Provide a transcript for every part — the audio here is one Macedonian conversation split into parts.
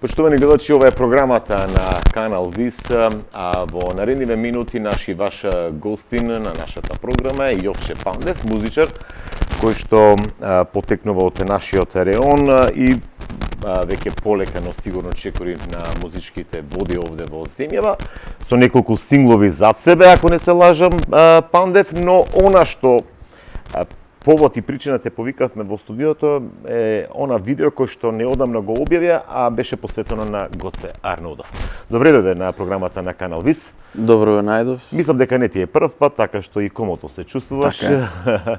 Почитувани гледачи, ова е програмата на Канал ВИС, а во наредниве минути наши ваша гостин на нашата програма е Јовче Пандев, музичар, кој што потекнува од нашиот реон и веќе полека, но сигурно чекори на музичките води овде во земјава, со неколку синглови зад себе, ако не се лажам, Пандев, но она што повод и причина те повикавме во студиото е она видео кој што неодамна го објавија, а беше посветено на Гоце Арнаудов. Добре дојде на програмата на Канал ВИС. Добро ве најдов. Мислам дека не ти е прв пат, така што и комото се чувствуваш. Така.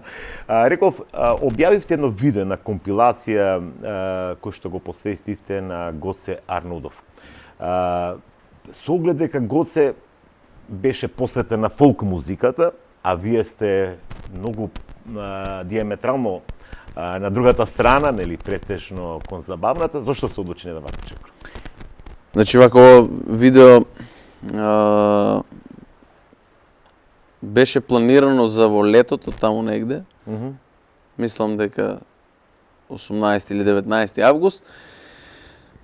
Реков, објавивте едно видео на компилација кој што го посветивте на Гоце Арнаудов. Со оглед дека Гоце беше посветен на фолк музиката, а вие сте многу диаметрално на другата страна, нели, претежно кон забавната, зошто се одлучи да вака чекор? Значи, вако видео беше планирано за во летото, таму негде. Мислам дека 18 или 19 август,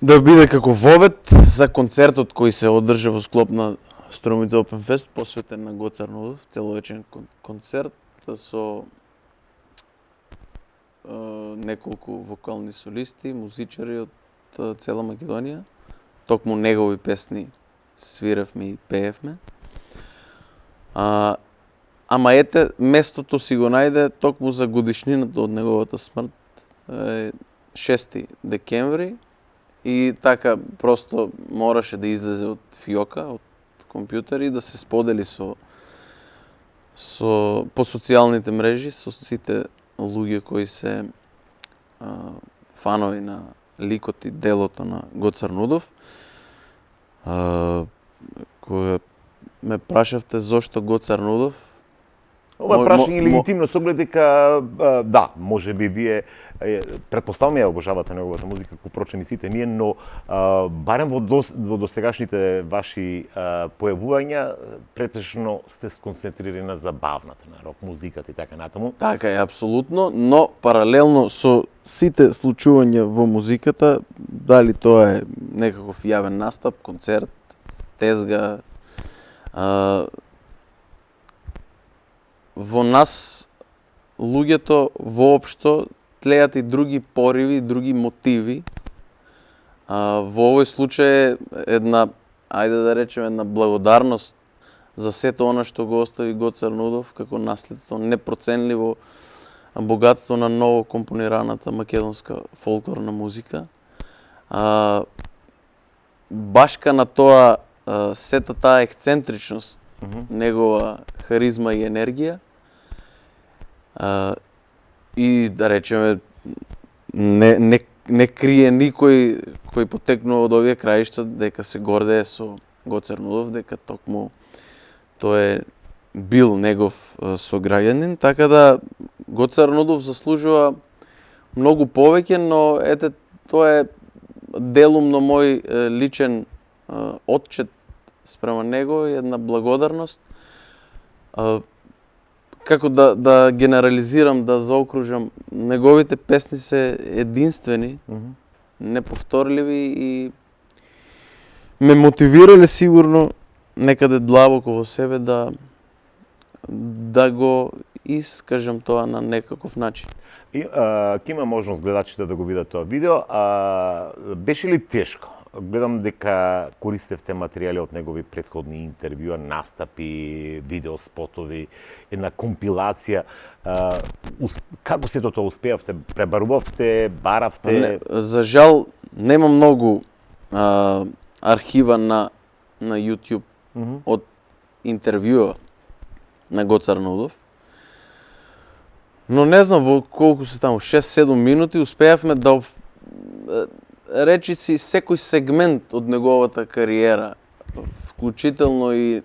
да биде како вовет за концертот кој се одржа во склоп на Струмица Open Fest, посветен на Гоце Арнаудов, целовечен концерт со неколку вокални солисти, музичари од цела Македонија. Токму негови песни свиревме и пеевме. Ама ете, местото си го најде токму за годишнината од неговата смрт, 6 декември, и така просто мораше да излезе од фиока, од компјутер и да се сподели по социјалните мрежи со сите луѓе кои се фанови на ликот и делото на Гоце Арнаудов. Кога ме прашавте зошто Гоце Арнаудов, Ова прашање легитимно со оглед дека да, можеби вие претпоставувам ја обожавате неговата музика, како впрочем и сите ние, но барем во досегашните ваши појавувања претежно сте сконцентрирани на забавната, на рок музиката и така натаму. Така е, апсолутно, но паралелно со сите случувања во музиката, дали тоа е некаков јавен настап, концерт, тезга, во нас луѓето воопшто тлеат и други пориви, други мотиви. Во овој случај е една, ајде да речеме, една благодарност за сето она што го остави Гоце Арнаудов како наследство, непроценливо богатство на ново компонираната македонска фолклорна музика. Башка на тоа, сета таа ексцентричност, негова харизма и енергија, и да речеме не крие никој кој потекнува од овие краишта дека се гордее со Гоце Арнаудов, дека токму тој е бил негов сограѓанин, така да Гоце Арнаудов заслужува многу повеќе, но ете тоа е делумно мој личен отчет спрема него, една благодарност. Како да генерализирам, да заокружам, неговите песни се единствени, неповторливи и ме мотивирале сигурно некаде длабоко во себе да го искажам тоа на некаков начин. И ќе има можност гледачите да го видат тоа видео. Беше ли тешко? Гледам дека користевте материјали од негови претходни интервјуа, настапи, видеоспотови, една компилација. Како сето тоа успеавте? Пребарувавте, баравте? Не, за жал, нема многу архива на YouTube од интервјуа на Гоце Арнаудов. Но не знам во колку се таму, 6-7 минути успеавме да речи си секој сегмент од неговата кариера, вклучително и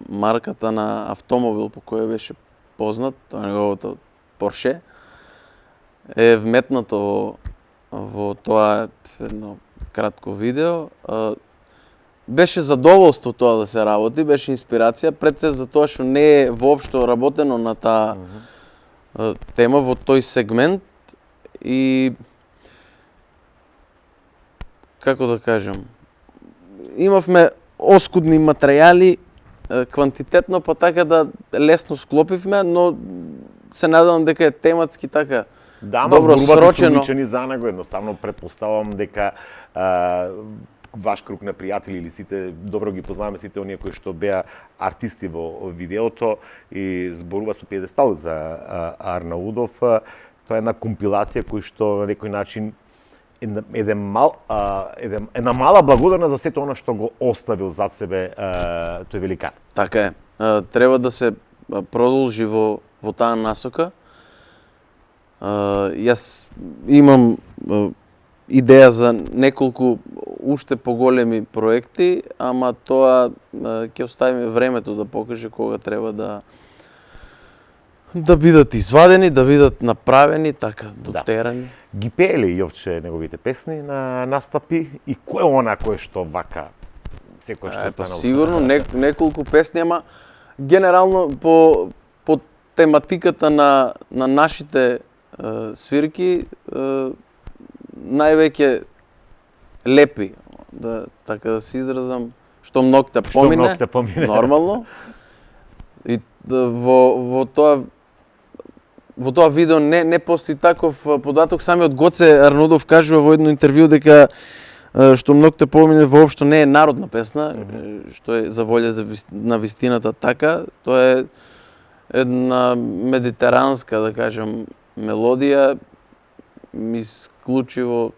марката на автомобил по кој беше познат, тоа неговото Порше, е вметнато во тоа едно кратко видео. Беше задоволство тоа да се работи, беше инспирација, пред се за тоа што не е воопшто работено на таа тема во тој сегмент и како да кажам, имавме оскудни материјали квантитетно, па така да лесно склопивме, но се надевам дека е тематски така добро срочено. Да, за него, едноставно предпоставам дека ваш круг на пријатели или сите добро ги познаваме сите оние кои што беа артисти во видеото и зборува со пиедестал за Арнаудов. Тоа е една компилација кој што на некој начин една мала благодарна за сето она што го оставил зад себе тој великан. Така е. Треба да се продолжи во таа насока. Јас имам идеја за неколку уште поголеми проекти, ама тоа ќе оставиме времето да покаже кога треба да бидат извадени, да бидат направени, така дотерани. Да. Ги пее ли Јовче неговите песни на настапи и кој е она кое што вака секој што останало? Сигурно неколку песни, ама генерално по тематиката на нашите свирки највеќе лепи, така да се изразам, што ноќта помине, нормално. И во тоа видео не постои таков податок. Самиот Гоце Арнаудов кажува во едно интервју дека што ноќта помине воопшто не е народна песна, што е за волја на вистината така. Тоа е една медитеранска, да кажам, мелодија, исклучиво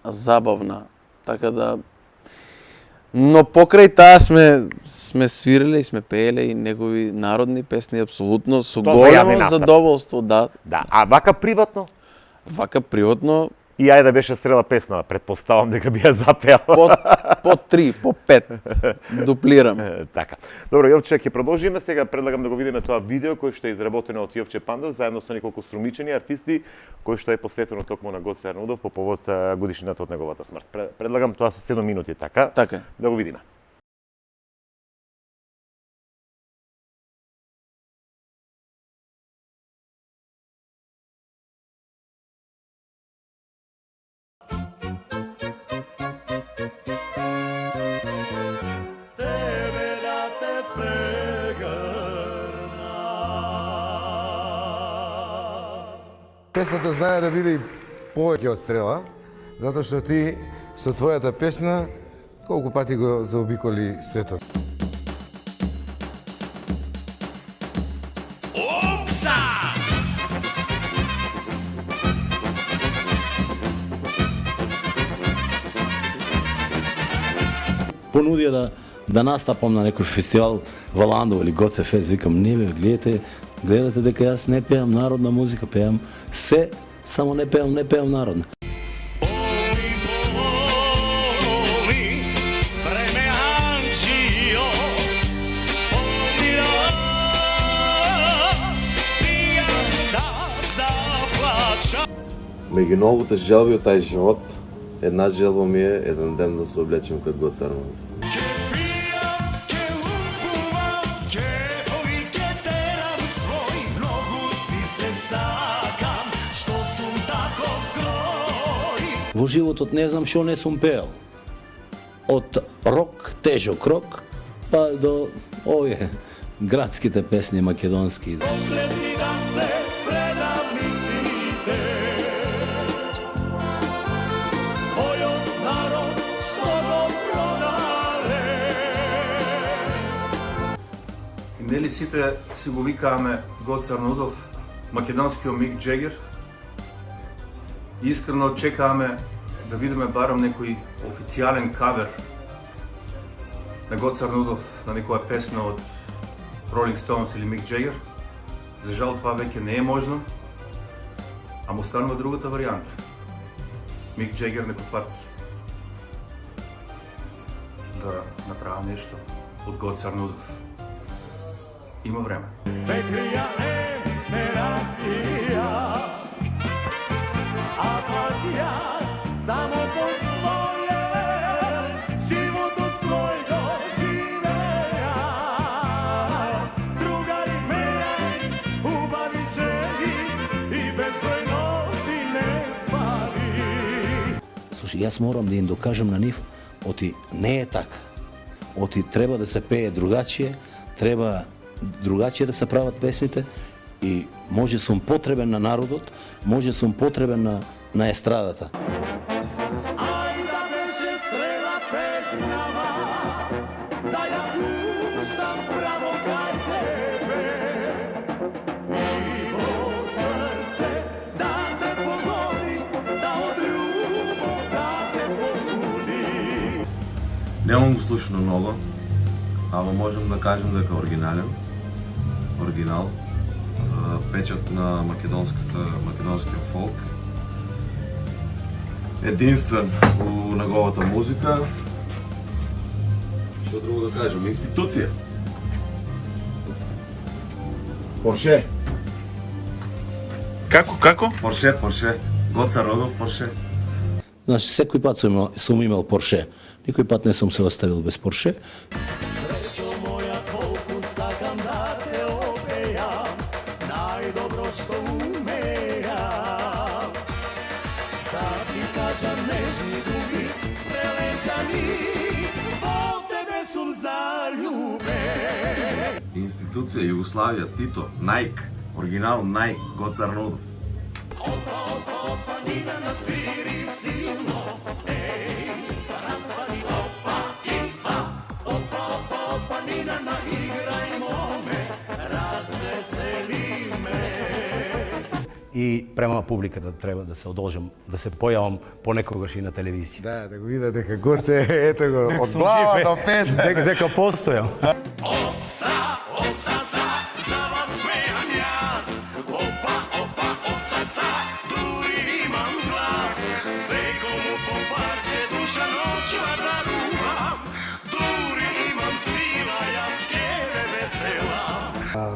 забавна, така да. Но покрај таа сме свиреле и сме пееле и негови народни песни апсолутно со големо задоволство, да. Да, а вака приватно? Вака приватно. И ајде да беше стрела песна, предпоставам дека би ја запеал. По 3, по 5. Дуплирам. Така. Добро, Јовче, ќе продолжиме. Сега предлагам да го видиме тоа видео кој што е изработено од Јовче Панда заедно со неколку струмичени артисти, кој што е посветено токму на Гоце Арнаудов по повод годишнината од неговата смрт. Предлагам тоа со 7 минути, така? Така. Да го видиме. Песната знае да биде и повеќе од стрела, затоа што ти со твојата песна колку пати го заобиколи светот. Понудија да настапам на некој фестивал во Ландово или Гоце Фест, викам, не бе, гледате дека јас не пеам народна музика, пеам се, само не пеам народна. Меѓу новите желби од тај живот, една желба ми е еден ден да се облечем како Гоце Арнаудов. Во животот не знам што не сум пеел. Од рок, тежок рок, па до овие градските песни македонски. Нели сите се го викааме Гоце Арнаудов, македонскиот Мик Джегер. Искрено чекаме да видиме барам некој официјален кавер на Гоце Арнаудов на некоја песна од Rolling Stones или Мик Джегер. За жал това веќе не е можно, а му останува другата варијанта. Мик Джегер некој пат да направи нешто од Гоце Арнаудов. има време. Слушай, јас морам да им докажам на нив, оти не е така. Оти треба да се пее другачие, треба другачие да се прават песните и може сум потребен на народот, може сум потребен на естрадата. Немам го слушано много, ама можем да кажем дека е оригинален. Оригинал. Печат на македонския фолк. Единствен у неговата музика. Што друго да кажем? Институција. Порше. Како? Порше. Гоца Родов Порше. Значи, секој пат сум имал Порше. Никој пат не сум се оставил без Порше. Среќо моја, колку сакам да те опејам, најдобро што умејам. Да ти кажам нежни думи, прележани, во тебе сум заљубен. Институција Југославија, Тито, Најк, оригинал Најк, Гоца Арнолдов. Опа, нина на свири силно, еј, распали, опа, нина на играјмо ме, развесели ме. И према публиката треба да се одолжам, да се појавам понекогаш и на телевизија. Да го видат дека Гоце, ето го, од глава до пет. Дека постојам. Опса, за вас пеам јас. Опа, дури имам глас. Секому по парче душа ноќу дарувам. Дури имам сила, јас ке ве веселам.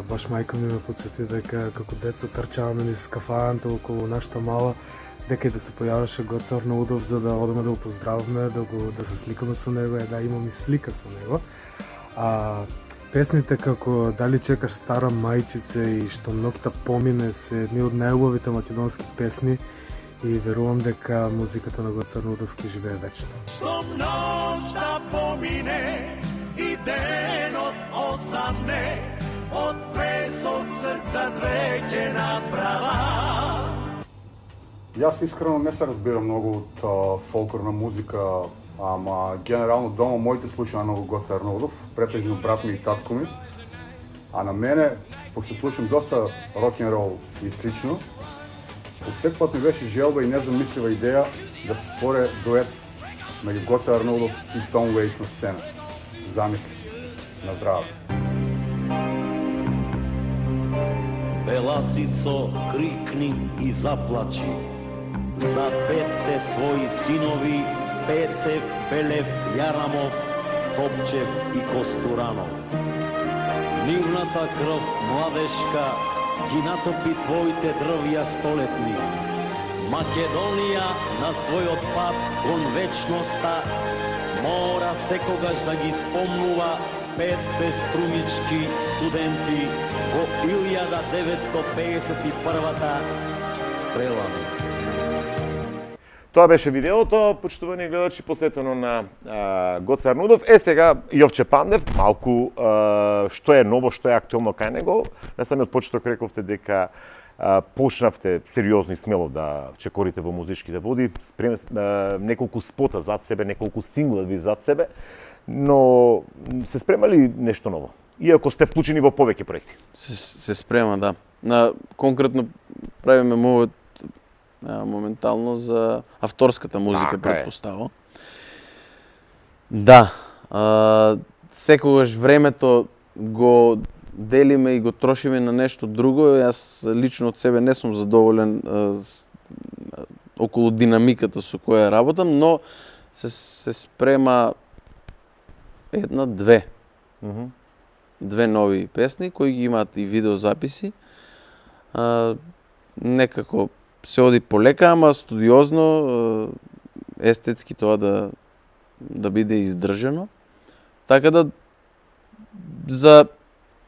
Баш мајка ми ме подсети дека како деца трчаваме низ кафаната околу нашата мала, дека и да се појавеше Гоце Арнаудов за да одеме да го поздравиме, да се сликаме со него, да имам и слика со него. Песните како Дали чекаш стара мајчице и Што ноќта помине се едни од најубавите македонски песни и верувам дека музиката на Гоце Арнаудов ќе живее вечно. Што ноќта помине и денот осамне, од песок срца две ќе направа. Јас искрено не се разбирам многу од фолклорна музика, ама генерално дома моите слушаат многу Гоце Арнаудов, претежно брат ми и татко ми. А на мене, пошто слушам доста рок-н-рол и слично, од сек пат ми беше желба и незамислива идеја да се створе дует меѓу Гоце Арнаудов и Том Уејс на сцена. Замисли. На здраве. Беласицо, крикни и заплачи за петте своји синови Пецев, Белев, Јарамов, Топчев и Костуранов. Нивната крв младешка ги натопи твоите дрвја столетни. Македонија на својот пат кон вечноста мора секогаш да ги спомнува петте струмички студенти во 1951-та стрелани. Тоа беше видеото, почитувани гледачи, посветено на Гоце Арнаудов. Сега Јовче Пандев, малку што е ново, што е актуелно кај него. На самиот почеток рековте дека почнавте сериозно и смело да чекорите во музичките води, неколку спота зад себе, неколку синглови зад себе, но се спрема ли нешто ново? Иако сте вклучени во повеќе проекти. Се спрема, да. Конкретно правиме мовет моментално за авторската музика, предпоставам. Да, секогаш времето го делиме и го трошиме на нешто друго. Јас лично од себе не сум задоволен околу динамиката со која работам, но се спрема една-две. две нови песни кои ги имаат и видеозаписи. Некако се оди полека, ама студиозно, естетски тоа да биде издржано. Така да за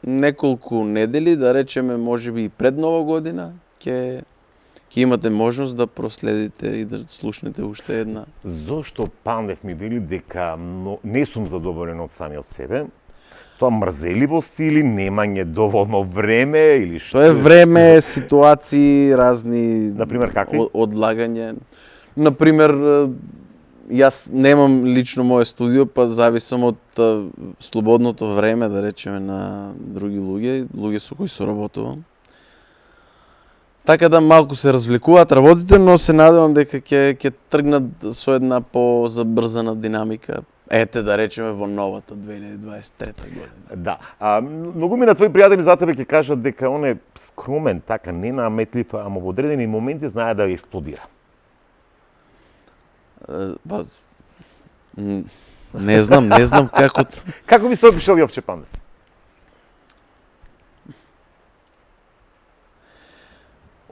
неколку недели, да речеме можеби и пред Нова година, ќе имате можност да проследите и да слушнете уште една. Зошто Пандев ми вели дека не сум задоволен од самиот себе? Тоа мрзеливост или немање доволно време или што? Тоа е време, ситуации, разни Например, какви? Одлагање. Например, јас немам лично моје студио, па зависам од слободното време, да речеме, на други луѓе со кои соработувам. Така да малку се развлекуваат работите, но се надевам дека ќе тргнат со една по-забрзана динамика. Ете, да речеме, во новата 2023 година. Да. Многу ми на твои пријатели за тебе ќе кажат дека он е скромен, така ненаметлив, ама во одредени моменти знае да експлодира. Не знам како... Како би се опишал Јовче Пандев?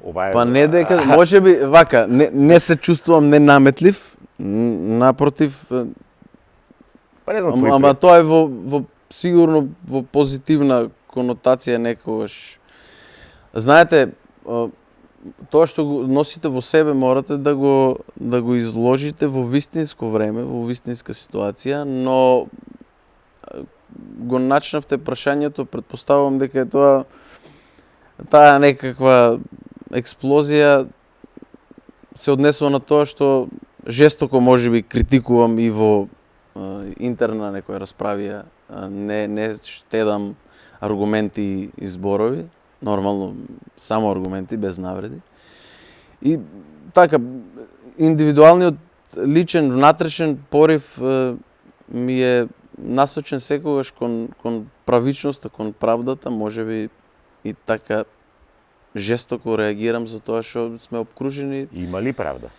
Па не дека, можеби вака, не се чувствувам ненаметлив, напротив, па не знам, ама тоа е во сигурно во позитивна конотација некогаш. Знаете, тоа што го носите во себе морате да го изложите во вистинско време, во вистинска ситуација, но го начнавте прашањето, претпоставувам дека е таа некаква експлозија се однесува на тоа што жестоко можеби критикувам и во интерна некоја расправија, не штедам аргументи и зборови, нормално само аргументи без навреди. И така индивидуалниот личен внатрешен порив ми е насочен секогаш кон правичноста, кон правдата, можеби и така жестоко реагирам за тоа што сме обкружени. Има ли правда?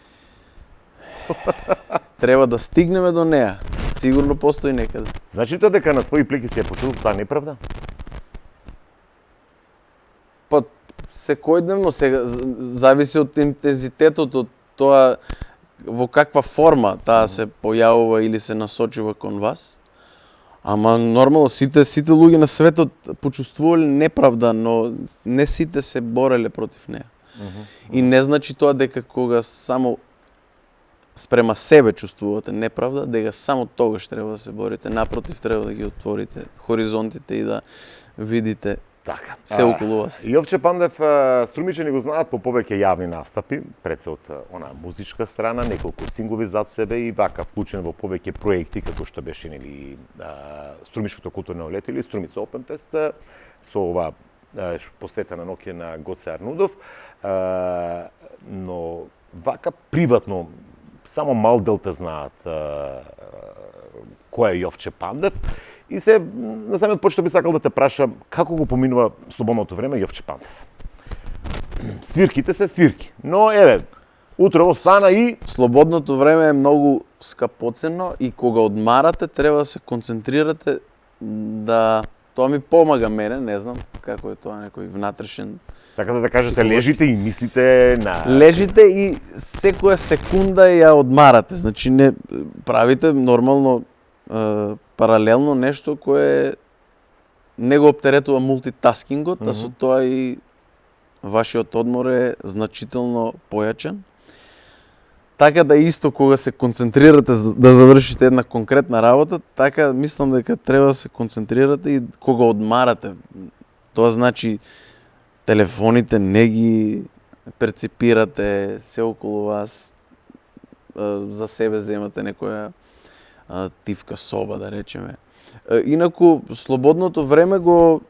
Треба да стигнеме до неа. Сигурно постои некаде. Значи тоа дека на своји плеки си ја почувал таа неправда? Па секојдневно сега зависи од интензитетот, од тоа во каква форма таа се појавува или се насочува кон вас. Ама нормално сите луѓе на светот почувствувале неправда, но не сите се бореле против неа. И не значи тоа дека кога само спрема себе чувствувате неправда, дека само тогаш треба да се борите. Напротив, треба да ги отворите хоризонтите и да видите така се околу вас. Јовче Пандев, струмичани го знаат по повеќе јавни настапи, пред се од она музичка страна, неколку синглови зад себе и вака вклучен во повеќе проекти како што беше нели Струмичкото културно лето или Струмица Опен Фест со ова посветена ноќе на Гоце Арнудов, но вака приватно само мал дел те знаат кој е Јовче Пандев. И се, на самиот почеток би сакал да те прашам, како го поминува слободното време Јовче Пандев? Свирките се свирки, но еве, утрово стана и... Слободното време е многу скапоценно и кога одмарате, треба да се концентрирате да... Тоа ми помага мене, не знам како е тоа некој внатрешен... Сакате да кажете, лежите и мислите на... Лежите и секоја секунда ја одмарате, значи не правите нормално паралелно нешто кое не го оптеретува мултитаскингот, а со тоа и вашиот одмор е значително појачен. Така да исто кога се концентрирате да завршите една конкретна работа, така мислам дека треба да се концентрирате и кога одмарате. Тоа значи телефоните не ги перципирате, се околу вас, за себе земате некоја тивка соба, да речеме. Инаку, слободното време го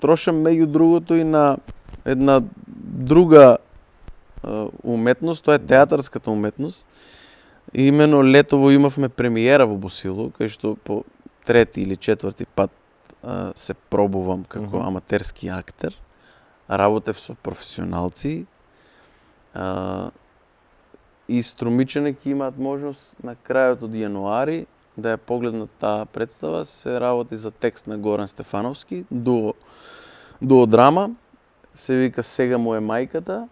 трошам меѓу другото и на една друга уметност, тоа е театарската уметност. Имено летово имавме премиера во Босило, кај што по трети или четврти пат се пробувам како аматерски актер. Работев со професионалци и Струмичани ќе имаат можност на крајот од јануари да ја погледнат таа представа, се работи за текст на Горан Стефановски, дуодрама, се вика Сега му е мајката,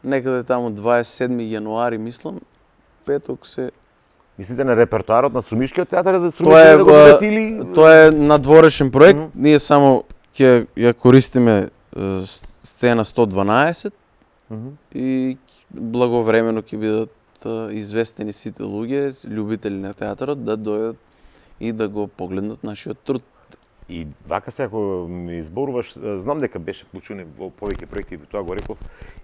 некаде таму 27 јануари, мислам, петок се... Мислите на репертоарот на Струмишкиот театар да Тоа е, да го видат или... тоа е надворешен проект, ние само ќе ја користиме сцена 112 и благовремено ќе бидат известени сите луѓе, љубители на театарот, да дојдат и да го погледнат нашиот труд. И вака се, ако ми изборуваш, знам дека беше вклучен во повеќе проекти, тоа го реков,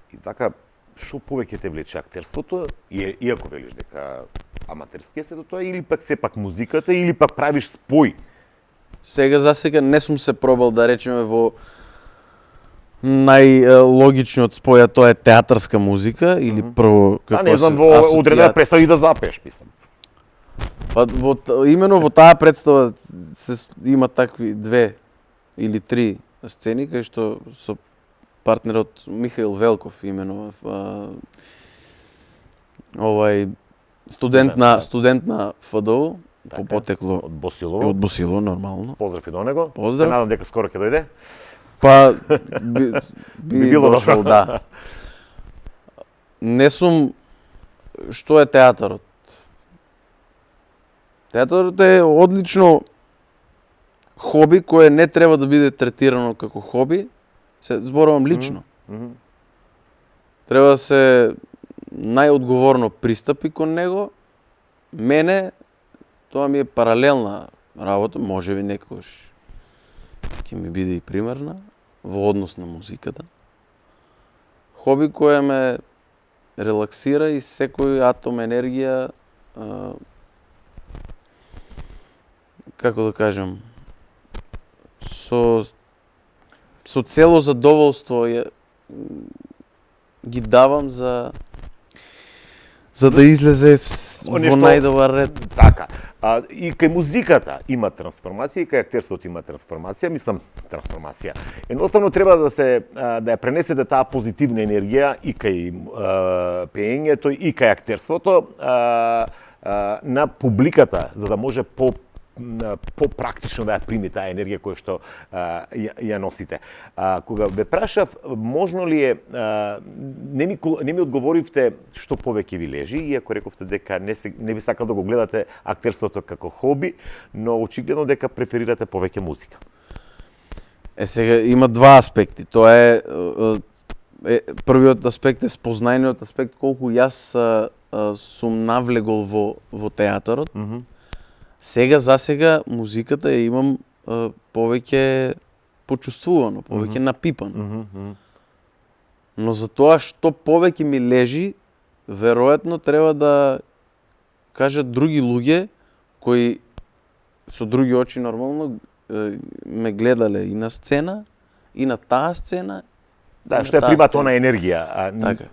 и вака, што повеќе те влече актерството, иако велиш дека аматерски е сето тоа, или пак сепак музиката, или пак правиш спој? Сега за сега не сум се пробал да речеме во најлогичниот спој, тоа е театарска музика или прво како не знам во одредена представа и да запееш, мислам. Па именно во таа представа има такви 2 или 3 сцени кај што со партнерот Михаил Велков именно студент на ФДУ, по потекло од Босилово. Од Босилово нормално. Поздрав и до него. Поздрав. Се надам дека скоро ќе дојде. Па би било дошол, добро. да. Не сум... Што е театарот? Театарот е одлично хоби кое не треба да биде третирано како хоби. Се зборувам лично. Треба да се најодговорно пристапи кон него. Мене тоа ми е паралелна работа, можеби некогаш ќе ми биде и примерна во однос на музиката. Хоби која ме релаксира и секој атом енергија како да кажам, со цело задоволство ги давам за да излезе во најдобар ред. Така. И кај музиката има трансформација, и кај актерството има трансформација, мислам трансформација. Едноставно треба да ја пренесете таа позитивна енергија и кај пеењето и кај актерството на публиката, за да може попрактично да ја прими таа енергија која што ја носите. Кога ве прашав, можно ли е, не ми одговоривте што повеќе ви лежи, иако рековте дека не би сакал да го гледате актерството како хоби, но очигледно дека преферирате повеќе музика. Сега има два аспекти. Тоа е првиот аспект е спознајниот аспект колку јас сум навлегол во театарот. За сега музиката ја имам повеќе почувствувано, повеќе напипано. Но за тоа што повеќе ми лежи, веројатно треба да кажат други луѓе кои со други очи нормално ме гледале и на сцена, и на таа сцена. Да, што ја примат она енергија. Така.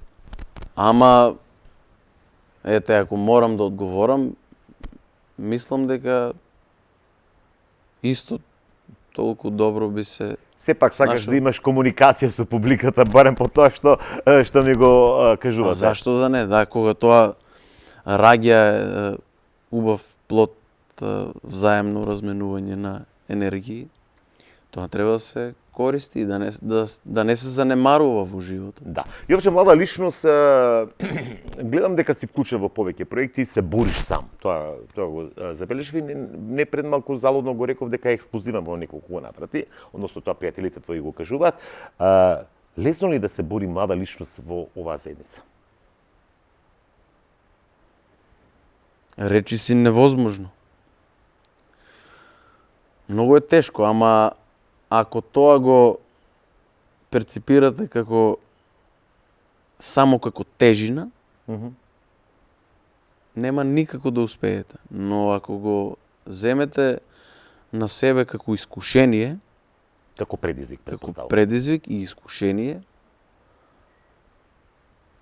Ама ете, ако морам да одговорам, мислам дека исто толку добро би се... Сепак сакаш да имаш комуникација со публиката, барем по тоа што ми го кажувате. Зашто да не? Да, кога тоа раѓа убав плод, взаемно разменување на енергии, тоа треба да се користи и да не се занемарува во животот. Да. Јовче, млада личност, гледам дека си вклучен во повеќе проекти и се бориш сам. Тоа го забележив и не пред малку залудно го реков дека е експлозивен во неколку го напрати, односно тоа пријателите твои го кажуваат. Лесно ли да се бори млада личност во оваа заедница? Речи си невозможно. Многу е тешко, ама ако тоа го перципирате само како тежина, нема никако да успеете. Но ако го земете на себе како искушение, како предизвик и искушение,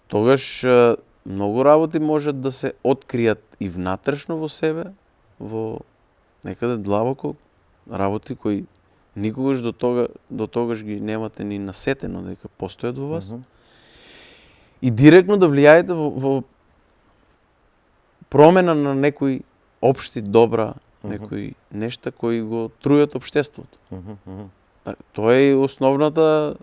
тогаш многу работи можат да се откријат и внатрешно во себе, во некаде длабоко, работи кои никогаш до тогаш ги немате ни насетено дека постојат во вас. И директно да влијаете во промена на некој општи добра, некои нешта кои го трујат општеството. Тоа е основната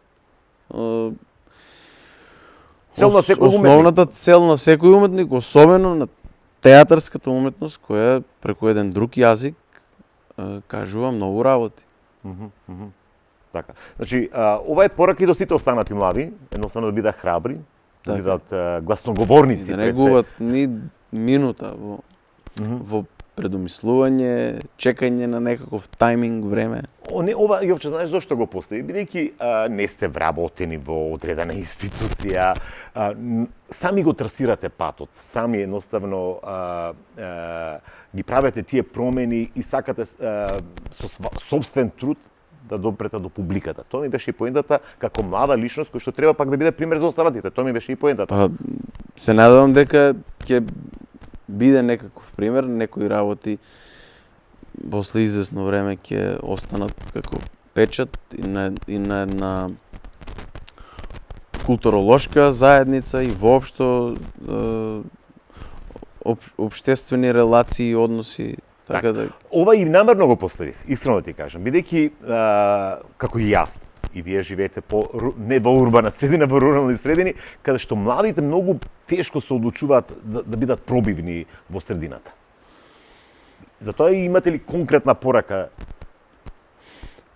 Цел на секој уметник. Основната цел на секој уметник, особено на театарската уметност, која преку еден друг јазик кажува многу работи. Така. Значи, ова е порака и до сите останати млади, едноставно да бидат храбри, да бидат гласноговорници. Да не губат ни минута во предумислување, чекање на некаков тајминг, време. Ова, Јовче, знаеш зошто го постави? Бидејќи не сте вработени во одредена институција, сами го трасирате патот, сами едноставно ги правете тие промени и сакате со собствен труд да допрете до публиката. Тоа ми беше и поентата како млада личност кој што треба пак да биде пример за останатите. Тоа ми беше и поентата. Се надевам дека ќе биде некаков пример, некои работи после известно време ќе останат како печат и на една културолошка заедница и воопшто општествени релации и односи. Така да... Ова и намерно го поставив, искрено да ти кажам, бидејќи како и јас, и вие живеете не во урбана средина, во рурални средини, каде што младите многу тешко се одлучуваат да бидат пробивни во средината. Затоа имате ли конкретна порака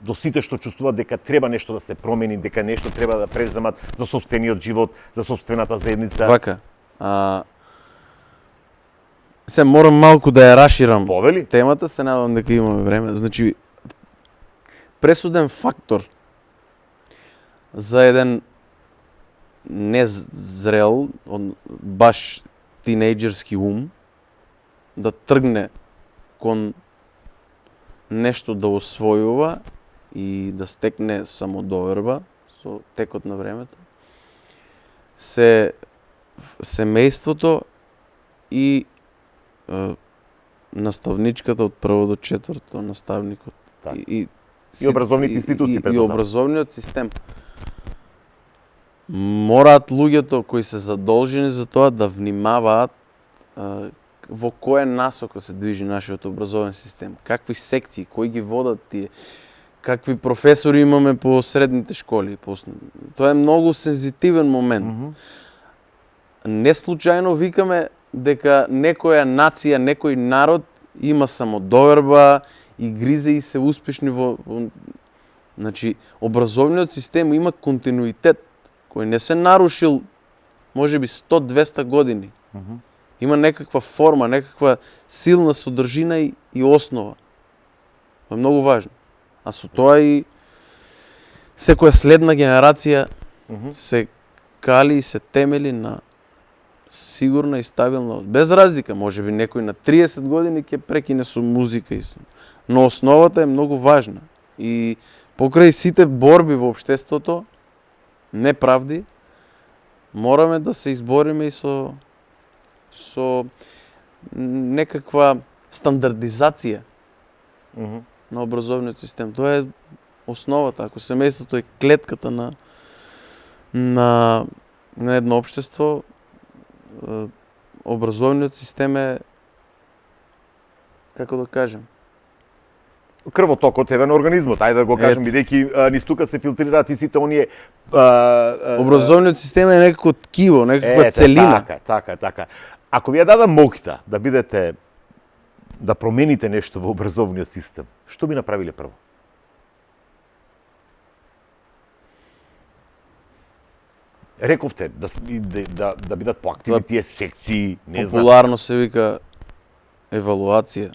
до сите што чувствуваат дека треба нешто да се промени, дека нешто треба да преземат за сопствениот живот, за сопствената заедница? Вака. Се морам малку да ја раширам темата, се надам дека имаме време. Значи, пресуден фактор за еден незрел, баш тинејџерски ум, да тргне кон нешто да освојува и да стекне самодоверба со текот на времето, се семејството и наставничката од прво до четврто, наставникот и образовните институции и образовниот систем. Мораат луѓето кои се задолжени за тоа да внимаваат во која насока се движи нашиот образовен систем, какви секции, кои ги водат тие, какви професори имаме по средните школи. Тоа е многу сензитивен момент. Не случајно викаме дека некоја нација, некој народ има самодоверба и гризе и се успешни во... Значи, образовниот систем има континуитет, кој не се нарушил можеби 100-200 години. Има некаква форма, некаква силна содржина и основа. Тоа е многу важно. А со тоа и секоја следна генерација се кали и се темели на сигурна и стабилна, без разлика, можеби некој на 30 години ќе прекине со музика и но основата е многу важна. И покрај сите борби во општеството, неправди, мораме да се избориме и со некаква стандардизација на образовниот систем. Тоа е основата. Ако семејството е клетката на едно општество, образовниот систем е, како да кажем, крвотокот на организмот, ајде да го кажем, бидејќи низ тука се филтрираат и сите оние образовниот систем е некако ткиво, некаква целина. Така. Ако ви ја дадам моќта да бидете да промените нешто во образовниот систем, што би направиле прво? Рековте да бидат поактивни тие секции, не знам. Популарно се вика евалуација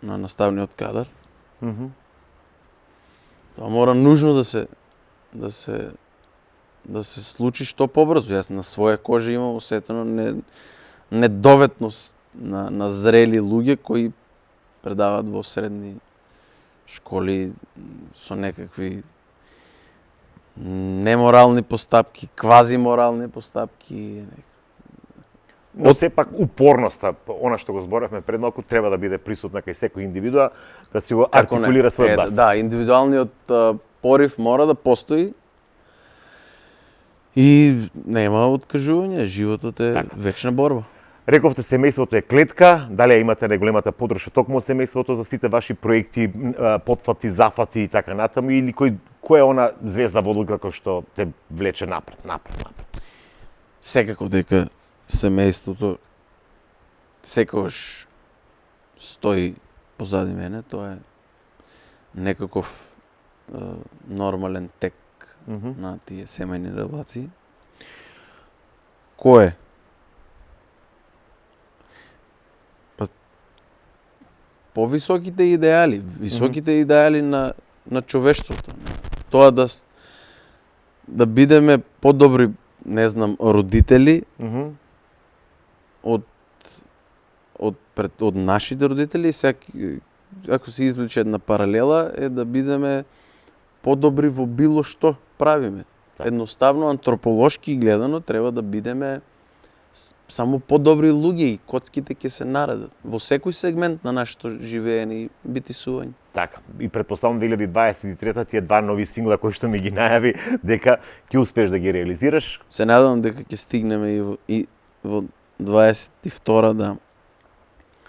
на наставниот кадар. Тоа мора нужно да се случи што побрзо. Јас на своја кожа имам осетено недоветност на зрели луѓе кои предаваат во средни школи со некакви неморални постапки, квазиморални постапки. Но сепак упорноста, она што го зборавме пред малку, треба да биде присутна кај секој индивидуа, да си го артикулира својот глас. Да, индивидуалниот порив мора да постои и нема откажување, животот е вечна борба. Рековте семејството е клетка, дали имате најголемата поддршка токму од семејството за сите ваши проекти, потфати, зафати и така натаму, или кој е она звезда во одлука кој што те влече напред? Секако дека семејството секогаш стои позади мене, тоа е некаков нормален тек на тие семејни релации. Кој е? Повисоките идеали, високите идеали на човештвото. Тоа да бидеме подобри, не знам, родители од нашите родители, ако се извлече една паралела, е да бидеме подобри во било што правиме. Едноставно, антрополошки гледано, треба да бидеме само подобри луѓе и коцките ќе се наредат во секој сегмент на нашето живеење и битисување. Така, и предпоставам 2023 тие два нови сингла кои што ми ги најави, дека ќе успееш да ги реализираш. Се надевам дека ќе стигнеме и во 22 да.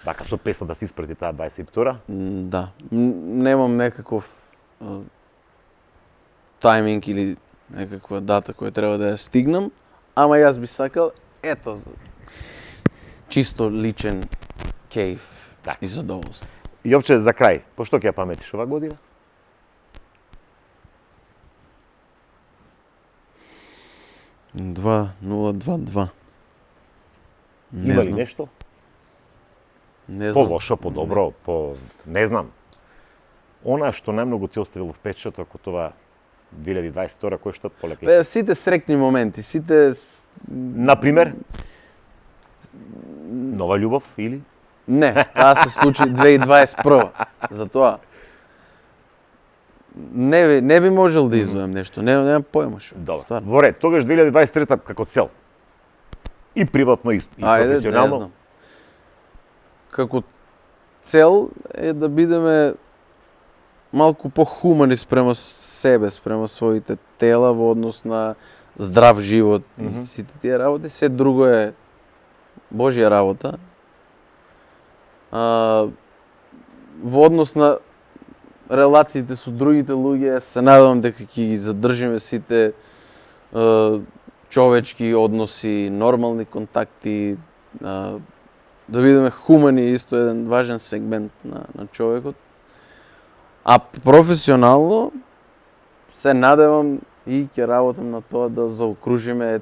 Така, со песна да се испрати таа 22? Да. Немам некаков тајминг или некаква дата која треба да ја стигнам, ама јас би сакал, ето, чисто личен кејф и задоволство. Јовче, за крај, по што ќе ја паметиш ова година? Два, 022. Има ли нешто? Не знам. По-лошо, по-добро, не знам. Она што најмногу ти оставило впечаток ако тоа 2022 кој што полека? Сите срекни моменти, сите... Например? Нова љубов или? Не, таа се случи 2021. Затоа не би можел да извојам нешто, немам појма што. Добро. Во ред, тогаш 2023 како цел. И приватно и професионално. Како цел е да бидеме малку похумани спрема себе, спрема своите тела во однос на здрав живот и сите тие работи. Се друго е Божја работа. Во однос на релациите со другите луѓе, се надевам дека ќе ги задржиме сите човечки односи, нормални контакти, да бидеме хумани, исто еден важен сегмент на човекот. А професионално се надевам и ќе работам на тоа да заокружиме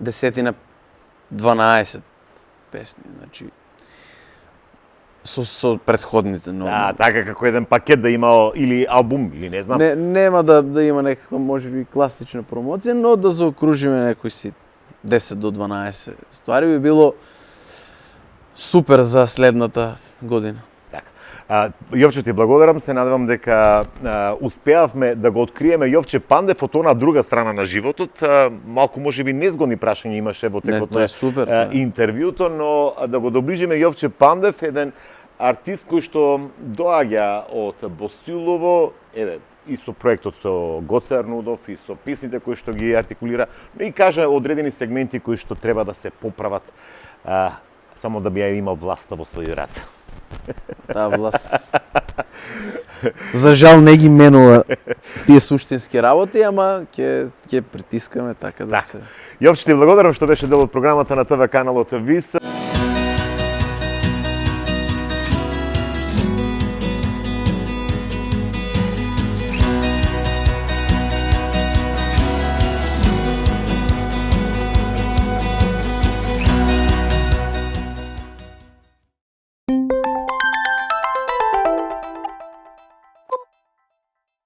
10-12 песни, значи со претходните нови. Да, така како еден пакет да има или албум или не знам. Нема да има некаква можеби класична промоција, но да заокружиме некои си 10 до 12 ствари би било супер за следната година. Јовче, ти благодарам, се надевам дека успеавме да го откриеме Јовче Пандев од она друга страна на животот. Малку можеби незгодни прашања имаше во текот на интервјуто, но да го доближиме Јовче Пандев, еден артист кој што доаѓа од Босилово, и со проектот со Гоце Арнудов, и со песните кои што ги артикулира, но и кажа одредени сегменти кои што треба да се поправат, само да би ја имал власта во своји раце. Таа власт за жал не ги менува тие суштински работи, ама ќе притискаме така да се. Јовче, ти благодарам што беше дел од програмата на ТВ каналот ВИС.